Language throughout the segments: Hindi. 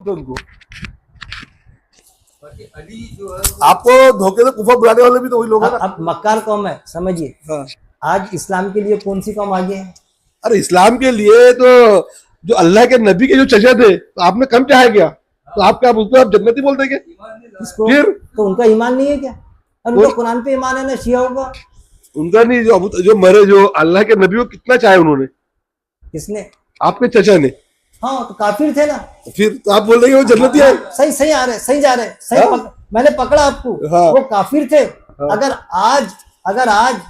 दो उनको। आपको धोखे से कुफर बुलाने वाले भी तो वही लोग हैं ना। अब मक्कार कौम है, समझिए। हाँ। आज इस्लाम के लिए कौन सी कौम आगे है? अरे इस्लाम के लिए तो जो अल्लाह के नबी के जो चचा थे, तो आपने कम चाहा क्या? तो आप क्या बोलते हो, आप जन्नती बोलते क्या? इसको फिर तो उनका ईमान नहीं है क्या? और उनका कुरान पे ईमान है ना शियाओं का। उनका नहीं, जो मरे, जो अल्लाह के नबी को कितना चाहे उन्होंने। किसने? आपके चचा ने। हाँ तो काफिर थे ना। फिर तो आप बोल रहे हैं वो जन्नती है। सही सही आ रहे, सही जा रहे, सही हाँ? मैंने पकड़ा आपको। हाँ। वो काफिर थे। हाँ। अगर आज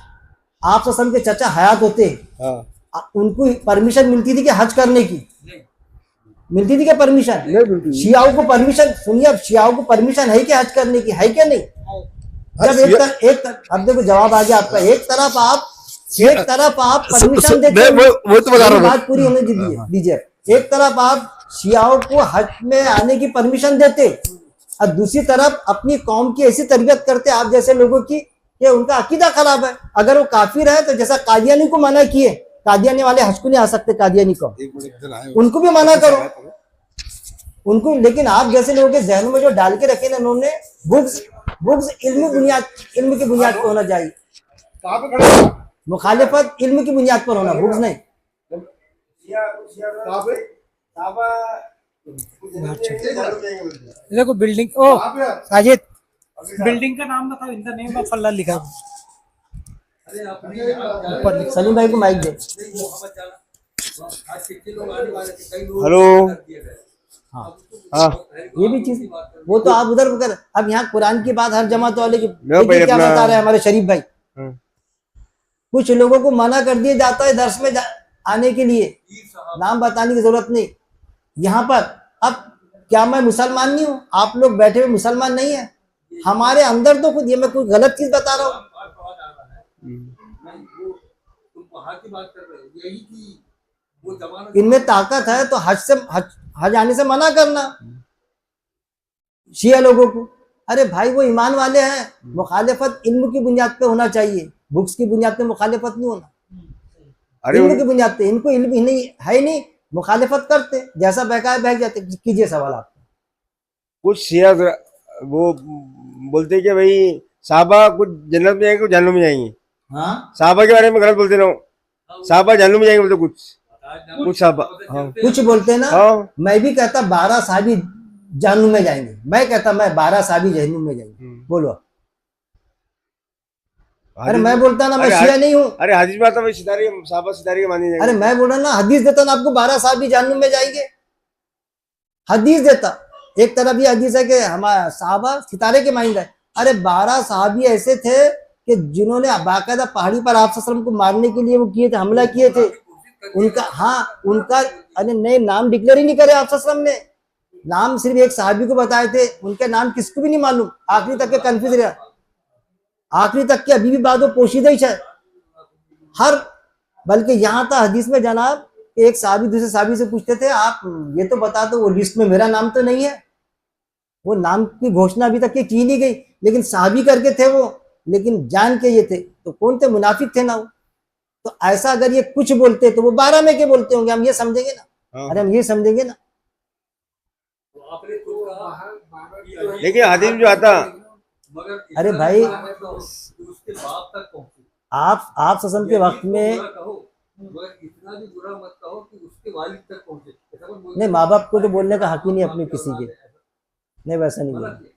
आप ससम के चचा हयात होते, हाँ। उनको परमिशन मिलती थी कि हज करने की? मिलती थी क्या परमिशन? नहीं मिलती। शियाओं को परमिशन, सुनिए, अब शियाओं को परमिशन है क्या हज करने की? है क्या नहीं? जब अब देखो जवाब आ गया आपका। एक तरफ आप परमिशन देते, वो तो बता रहा हूँ। बात पूरी होने दीजिए। एक तरफ आप शियाओं को हज में आने की परमिशन देते और दूसरी तरफ अपनी कौम की ऐसी तरबियत करते आप जैसे लोगों की कि उनका अकीदा खराब है। अगर वो काफिर है तो जैसा कादियानी को मना किए, कादियानी वाले हज को नहीं आ सकते, कादियानी को, उनको भी मना करो उनको। लेकिन आप जैसे लोगों के जहनों में जो डाल के रखे ना उन्होंने, बुग्ज इल्म की बुनियाद पर होना चाहिए। मुखालिफत इल्म की बुनियाद पर होना, बुग्ज नहीं। देखो बिल्डिंग, ओ साजिद, बिल्डिंग का नाम बताओ, इन द नेम ऑफ अल्लाह लिखा। सलीम भाई को माइक दे। हेलो। हाँ, ये भी चीज, वो तो आप उधर कर। अब यहाँ कुरान की बात हर जमात वाले की क्या बता रहे हैं हमारे शरीफ भाई। कुछ लोगों को मना कर दिया जाता है दर्स में आने के लिए, नाम बताने की जरूरत नहीं यहाँ पर। अब क्या मैं मुसलमान नहीं हूँ? आप लोग बैठे हुए मुसलमान नहीं है? हमारे अंदर तो खुद, ये मैं कोई गलत चीज बता रहा हूँ? इनमें ताकत है तो हज आने से मना करना शिया लोगों को। अरे भाई वो ईमान वाले हैं, मुखालिफत इल्म की बुनियाद पे होना चाहिए, बुक्स की बुनियाद पे मुखालिफत नहीं होना। इल्म की बुनियाद पे, इनको इल्म ही नहीं है, नहीं मुखालिफत करते, जैसा बहकाए बह जाते। कीजिए सवाल आप। कुछ शिया वो बोलते कि भाई साहबा कुछ जन्नत में जाएंगे, कुछ जहन्नुम में जाएंगे। हाँ, साहबा के बारे में गलत बोलते ना, साहबा जहन्नुम में जाएंगे बोलते कुछ साहबा। हाँ। कुछ बोलते ना। हाँ। मैं भी कहता 12 साहबी जहन्नुम में जाएंगे, मैं कहता मैं 12 साहबी जहन्नुम में जाएंगे। बोलो। अरे मैं बोलता ना मैं शिया नहीं हूँ। अरे हदीस में आता है साहबा सितारे के माने जाएंगे। अरे मैं बोल रहा ना, हदीस देता ना आपको 12 साहबी जहन्नुम में जाएंगे, हदीस देता। एक तरफ ये हदीस है कि हमारा साहबा सितारे के माइंड है। अरे 12 साहबी ऐसे थे कि जिन्होंने बाकायदा पहाड़ी पर आप सल्लल्लाहु अलैहि वसल्लम को मारने के लिए वो किए थे, हमला किए थे। उनका अरे नहीं, नाम डिक्लेयर ही नहीं करे आप सल्लल्लाहु अलैहि वसल्लम ने। नाम सिर्फ एक साहबी को बताए थे, उनके नाम किसको भी नहीं मालूम। आखिरी तक के कंफ्यूज रहा, आखिरी तक के अभी भी बाद वो पोशीदा ही है हर। बल्कि यहाँ था हदीस में जनाब, एक साहबी दूसरे साहबी से पूछते थे, आप ये तो बता दो वो लिस्ट में मेरा नाम तो नहीं है। वो नाम की घोषणा अभी तक की नहीं गई, लेकिन साहबी करके थे वो, लेकिन जान के ये थे। तो कौन थे? मुनाफिक थे ना वो। तो ऐसा अगर ये कुछ बोलते तो वो 12 में के बोलते होंगे, हम ये समझेंगे ना। अरे हम ये समझेंगे ना। लेकिन हदीस जो आता, अरे भाई आप ससम के वक्त में नहीं, माँ बाप को तो बोलने का हक ही नहीं अपने किसी के। नहीं वैसा नहीं है।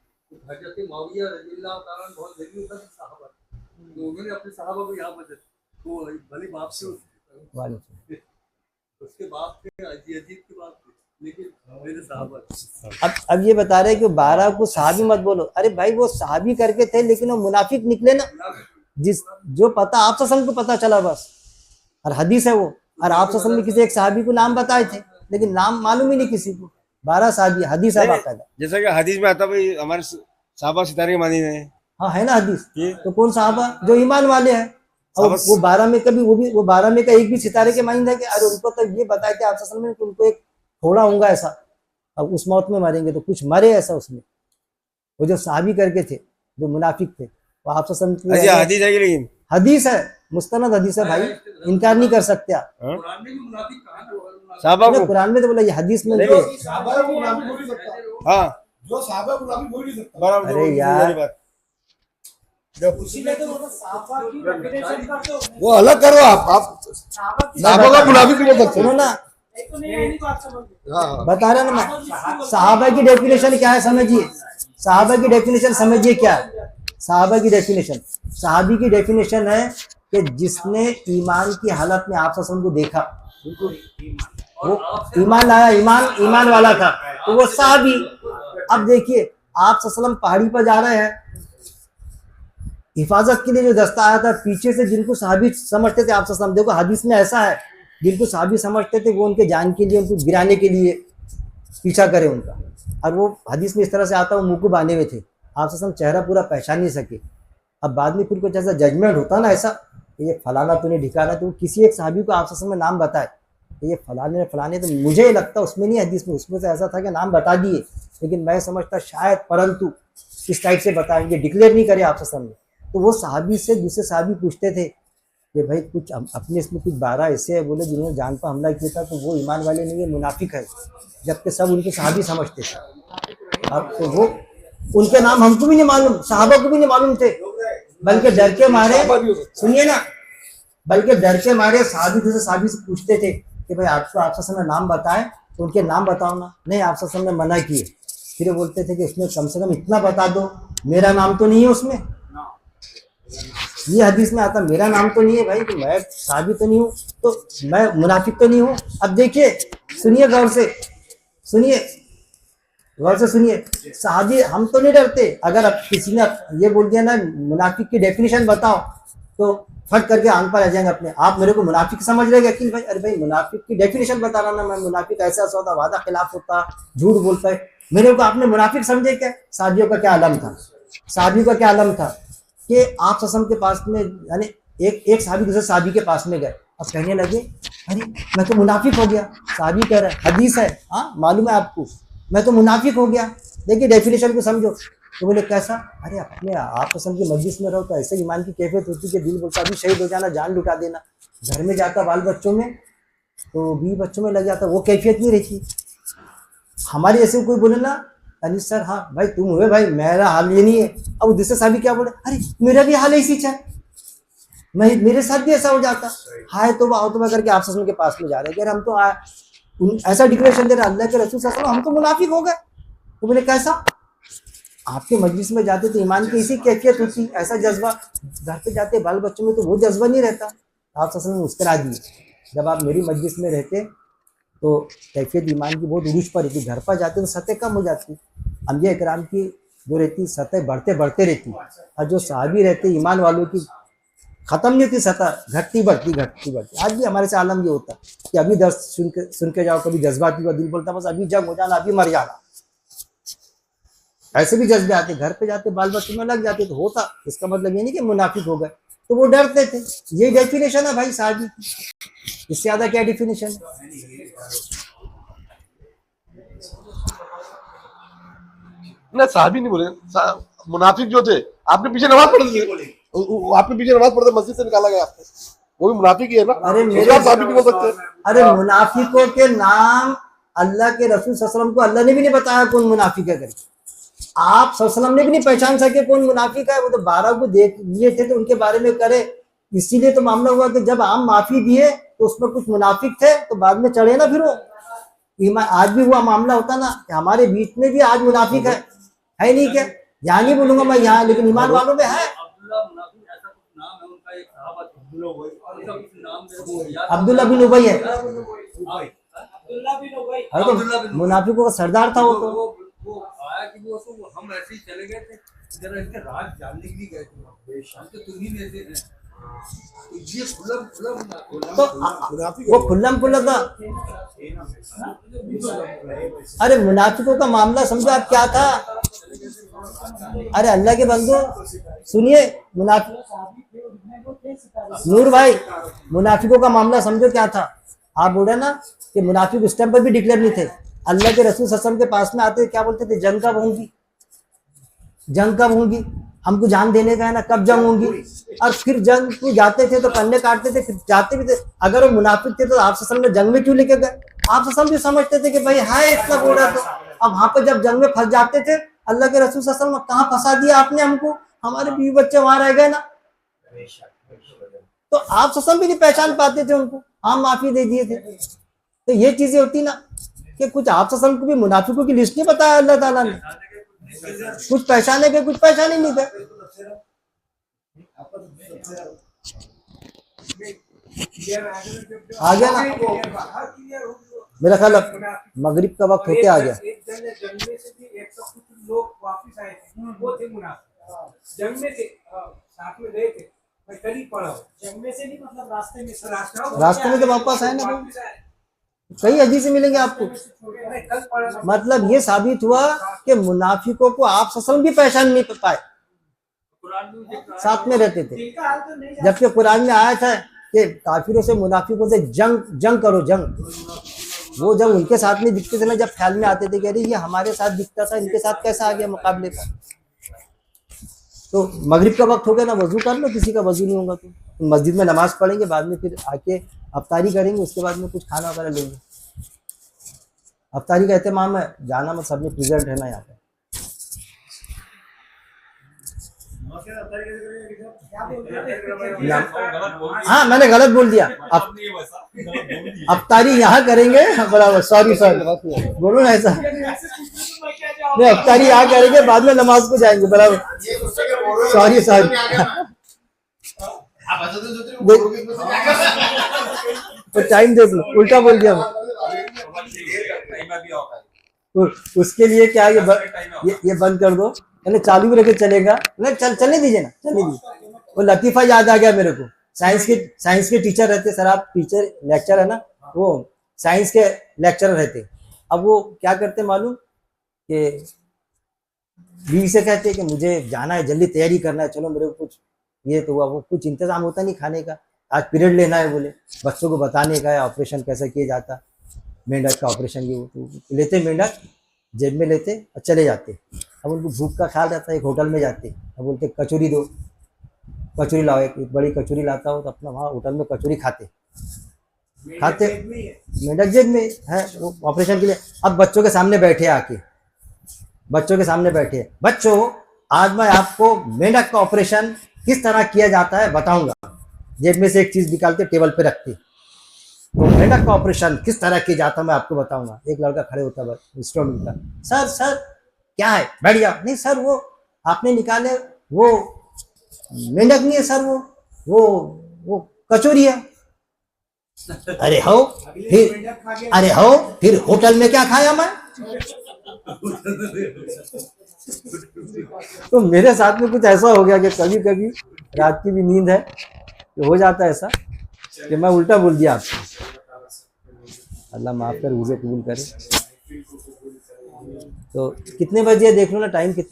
अब ये बता रहे कि 12 को साहबी मत बोलो। अरे भाई वो साहबी करके थे, लेकिन वो मुनाफिक निकले ना। जो पता आप सल्लल्लाहु को पता चला बस, और हदीस है वो। और आप सल्लल्लाहु ने किसी एक साहबी को नाम बताए थे, लेकिन नाम मालूम ही नहीं किसी को। 12 साहबी, हदीस है बाकायदा। जैसा कि हदीस में आता भाई हमारे साहबा सितारे के माने हैं। हाँ है ना हदीस। तो कौन साहबा? जो ईमान वाले हैं। और वो 12 में कभी वो 12 में का एक भी सितारे के माइंड है कि अरे उनको तो ये बताया कि आप सल्लल्लाहु ने उनको एक थोड़ा होगा ऐसा, अब उस मौत में मरेंगे तो कुछ मरे ऐसा उसमें। वो जो साहबी करके थे, जो मुनाफिक थे, वो आप सल्लल्लाहु हदीस है, लेकिन हदीस है। मुस्तनद हदीस है भाई, इनकार नहीं कर सकते आप। हाँ? साहबा को कुरान में तो बोला, ये हदीस में नहीं, नहीं है। साहबा को मुनाफिक बोल नहीं सकता, हाँ जो साहबा को मुनाफिक बोल नहीं सकता। बराबर अरे बोली यार। मेरी बात। उसी में तो वो साहबा की डेफिनेशन का तो वो अलग करो आप साहबा का मुनाफिक नहीं बोल सकते। सुनो ना, एक तो नहीं बात समझ लो। हाँ बता रहा ना मैं, सहाबा की डेफिनेशन क्या है समझिए। सहाबा की डेफिनेशन समझिए क्या है। सहाबा की डेफिनेशन, सहाबी की डेफिनेशन है कि जिसने ईमान की हालत में आप सल्लल्लाहु अलैहि वसल्लम को देखा, वो ईमान लाया, ईमान वाला था, तो वो सहाबी। अब देखिए, आप सल्लल्लाहु अलैहि वसल्लम पहाड़ी पर जा रहे हैं, हिफाजत के लिए जो दस्ता आया था पीछे से, जिनको सहाबी समझते थे आप सल्लल्लाहु अलैहि वसल्लम, देखो हदीस में ऐसा है, जिनको सहाबी समझते थे वो उनके जान के लिए, उनको गिराने के लिए पीछा करे उनका। और वो हदीस में इस तरह से आता, वो मुंह को बांधे हुए थे, आप सल्लल्लाहु अलैहि वसल्लम चेहरा पूरा पहचान नहीं सके। अब बाद में फिर कुछ ऐसा जजमेंट होता ना, ऐसा ये फलाना तो नहीं ढिकाना, तो किसी एक सहाबी को आप सल्लल्लाहु अलैहि वसल्लम में नाम बताए, ये फलाने, तो मुझे लगता उसमें नहीं, हदीस में उसमें से ऐसा था कि नाम बता दिए, लेकिन मैं समझता शायद परंतु इस टाइप से बताएंगे, डिक्लेयर नहीं करे आप सल्लल्लाहु अलैहि वसल्लम ने। तो वो सहाबी से दूसरे सहाबी पूछते थे कि भाई कुछ अपने इसमें कुछ 12 ऐसे है बोले जिन्होंने जान पर हमला किया था, तो वो ईमान वाले नहीं है, मुनाफिक है, जबकि सब उनके सहाबी समझते थे। अब तो वो उनके नाम हमको भी नहीं मालूम, सहाबा को भी नहीं मालूम थे, बल्कि डर के मारे, सुनिए ना, बल्कि डर के मारे सहाबी दूसरे सहाबी से पूछते थे कि भाई आपको आप सल्लल्लाहु अलैहि वसल्लम ने नाम बताए, तो उनके नाम बताओ ना। नहीं, आप सल्लल्लाहु अलैहि वसल्लम ने मना किए। फिर वो बोलते थे कि उसमें कम से कम इतना बता दो, मेरा नाम तो नहीं है उसमें। ये हदीस में आता मेरा नाम तो नहीं है भाई, तो मैं सहाबी तो नहीं हूँ, तो मैं मुनाफिक तो नहीं हूँ। अब देखिए, सुनिए गौर से, सुनिए गौर से सुनिए, सहाबी हम तो नहीं डरते। अगर अब किसी ने ये बोल दिया ना मुनाफिक की डेफिनेशन बताओ, तो फट करके आंख पर आ जाएंगे अपने आप, मेरे को मुनाफिक समझ रहे अकील भाई। अरे भाई मुनाफिक की डेफिनेशन बता रहा ना मैं, मुनाफिक ऐसा होता, वादा खिलाफ होता, झूठ बोलता है, मेरे को आपने मुनाफिक समझे क्या? सादियों का क्या आलम था, सादियों का क्या आलम था कि आप ससम के पास में, यानी एक साहबी दूसरे साहबी के पास में गए, अब कहने लगे अरे मैं तो मुनाफिक हो गया। साहबी कह रहा है, हदीस है, हाँ मालूम है आपको, मैं तो मुनाफिक हो गया। देखिए डेफिनेशन को समझो। तो बोले कैसा? अरे अपने आप कसम की मस्जिद में रहो तो ऐसे ईमान की कैफियत होती कि दिल बोलता अभी शहीद हो जाना, जान लुटा देना। घर में जाता बाल बच्चों में तो 20 बच्चों में लग जाता, वो कैफियत नहीं रहती। हमारे ऐसे कोई बोले ना अनिस सर, हाँ भाई तुम हुए भाई, मेरा हाल ये नहीं है। अब दूसरे साहब क्या बोले, अरे मेरा भी हाल ऐसी है, मैं मेरे साथ भी ऐसा हो जाता। हाय तो आओ तो करके आप ससुर के पास में जा रहे हैं, हम तो ऐसा डिक्लेरेशन दे रहे अल्लाह के रसूल सल्लल्लाहु अलैहि वसल्लम हम तो मुनाफिक हो गए। तो बोले कैसा? आपके मजलिस में जाते तो ईमान की इसी कैफियत होती, ऐसा जज्बा। घर पे जाते बाल बच्चों में तो वो जज्बा नहीं रहता। आप ससुर ने मुस्करा दिए। जब आप मेरी मजलिस में रहते तो कैफियत ईमान की बहुत उरूज पर रहती, घर पर जाते तो सतह कम हो जाती। अंबिया इकराम की जो रहती सतह बढ़ते बढ़ते रहती, और जो सहाबी रहते ईमान वालों की खत्म नहीं होती, सतह घटती बढ़ती घटती बढ़ती। आज भी हमारे से आलम ये होता कि अभी दर्द सुन के जाओ, कभी जज्बाती हुआ, दिल बोलता बस अभी जंग हो जाना, अभी मर जाना। ऐसे भी जज्बे आते, घर पे जाते बाल बच्चों में लग जाते तो होता। इसका मतलब ये नहीं कि मुनाफिक हो गए, तो वो डरते थे। ये डेफिनेशन है भाई सहाबी की, इससे ज्यादा क्या डेफिनेशन है? ना साहबी नहीं बोले, मुनाफिक जो थे आपने पीछे नमाज पढ़ते थे, आपने पीछे नमाज पढ़ते मस्जिद से निकाला गया आपको, वो भी मुनाफिक ही है ना। अरे मेरे साहबी नहीं बोल सकते। अरे मुनाफिकों के नाम अल्लाह के रसूल सल्लल्लाहु अलैहि वसल्लम को अल्लाह ने भी नहीं बताया कौन मुनाफिक है करके। आप सल्लल्लाहु अलैहि वसल्लम ने भी नहीं पहचान सके कौन मुनाफिक है। वो तो 12 को देख लिए थे तो उनके बारे में करे, इसीलिए तो मामला हुआ कि जब आम माफी दिए तो उसमें कुछ मुनाफिक थे तो बाद में चढ़े ना फिर वो ईमान। आज भी हुआ मामला होता ना कि हमारे बीच में भी आज मुनाफिक है नहीं क्या? यहाँ नहीं बोलूंगा मैं यहाँ, लेकिन ईमान वालों में है। अब्दुल्ला बिन उबई है, अरे तो मुनाफिकों का सरदार था वो। तो आया कि वो हम ऐसे ही चले गए थे, जरा इनके राज जानने के लिए गए थे, हम तो तुम ही में से हैं। तो ये वो खुल्लम खुल्ला था। अरे मुनाफिकों का मामला समझो आप क्या था। अरे अल्लाह के बंदो सुनिए, नूर भाई मुनाफिकों का मामला समझो क्या था। आप बोल रहे ना कि मुनाफिक उस टाइम पर भी डिक्लेयर नहीं थे। अल्लाह के रसूल सल्लल्लाहु अलैहि वसल्लम के पास में आते क्या बोलते थे? जंग कब होंगी, जंग कब होंगी। हमको जान देने का है ना, कब जंग होगी। और फिर जंग को जाते थे तो कन्ने काटते थे, फिर जाते भी थे। अगर वो मुनाफिक थे तो आप सल्लल्लाहु अलैहि वसल्लम ने जंग में क्यों लेके गए? आप सल्लल्लाहु अलैहि वसल्लम भी समझते थे कि भाई है इतना बड़ा, तो अब वहां पर जब जंग में फंस जाते थे, अल्लाह के रसूल सल्लल्लाहु अलैहि वसल्लम कहाँ फंसा दिया आपने हमको, हमारे बीवी बच्चे वहां रह गए ना। तो आप सल्लल्लाहु भी नहीं पहचान पाते थे उनको, हम माफी दे दिए थे। तो ये चीजें होती ना कि कुछ आप सल्लल्लाहु को भी मुनाफिकों की लिस्ट नहीं बताया अल्लाह ताला ने, कुछ पहचाने के कुछ पहचाने नहीं थे। आ गया ना, मेरा ख्याल मगरिब का वक्त होते आ गया। एक जंग में से भी 100 कुछ लोग वापस आए थे, वो थे मुनाफिक। जंग में थे, साथ में गए थे, मैं करीब पड़ा हूँ। जंग में से नहीं मतलब रास्ते में से, रास्ते में तो वापस आए ना भाई, कई हदीस मिलेंगे आपको। कल पड़ा। मतलब ये साबित हुआ कि मुनाफिकों को आप सल्लल्लाहु भी पहचान नहीं पाए, साथ में रहते थे। जबकि कुरान में आया था कि काफिरों से मुनाफिकों से जंग करो, जंग। वो जब उनके साथ में दिखते थे ना, जब ख्याल में आते थे कि अरे ये हमारे साथ दिखता था, इनके साथ कैसा आ गया मुकाबले का। तो मगरिब का वक्त हो गया ना, वजू कर लो, किसी का वजू नहीं होगा तो मस्जिद में नमाज पढ़ेंगे, बाद में फिर आके अफ्तारी करेंगे, उसके बाद में कुछ खाना वगैरह लेंगे। अफ्तारी का एहतमाम है, जाना मत, सब में प्रेजेंट रहना यहाँ पे। हाँ मैंने गलत बोल दिया, अफ्तारी यहाँ करेंगे, बराबर, सॉरी बोलो ना ऐसा नहीं, अफ्तारी यहाँ करेंगे, बाद में नमाज को जाएंगे, बराबर, सॉरी तो टाइम देख लो, उल्टा बोल दिया मैं। उसके लिए क्या ये बंद कर दो, मैंने चालू भी रखे चलेगा, नहीं चलने दीजिए ना, चलने दीजिए। वो लतीफा याद आ गया मेरे को, साइंस के टीचर रहते, सर आप टीचर लेक्चर है ना, वो साइंस के लेक्चरर रहते। अब वो क्या करते मालूम कि बीवी से कहते कि मुझे जाना है, जल्दी तैयारी करना है, चलो मेरे को कुछ ये तो हुआ, वो कुछ इंतजाम होता नहीं खाने का, आज पीरियड लेना है, बोले बच्चों को बताने का है ऑपरेशन कैसे किया जाता, मेंढक का ऑपरेशन की। वो लेते मेंढक जेब में लेते और चले जाते। अब उनको भूख का ख्याल रहता है, एक होटल में जाते, अब बोलते कचौरी दो, कचौरी लाओ, एक बड़ी कचौरी लाता हो तो अपना वहाँ होटल में कचौरी खाते मेंढक जेब में है वो ऑपरेशन के लिए। अब बच्चों के सामने बैठे, आके बच्चों के सामने बैठे, बच्चों आज मैं आपको मेंढक का ऑपरेशन किस तरह किया जाता है बताऊंगा। जेब में से एक चीज निकालते, टेबल पे रखते, तो मेंढक का ऑपरेशन किस तरह किया जाता है मैं आपको बताऊंगा। एक लड़का खड़े होता है इंस्ट्रूमेंट का, सर क्या है, बैठ गया, नहीं सर वो आपने निकाले वो मेंढक नहीं है सर, वो कचौरी है। अरे हो फिर होटल में क्या खाया मैं। तो मेरे साथ में कुछ ऐसा हो गया कि कभी कभी रात की भी नींद है तो हो जाता है ऐसा कि मैं उल्टा बोल दिया आपको। अल्लाह माफ कर, मुझे कबूल करे। तो कितने बजे देख लो ना, टाइम कितने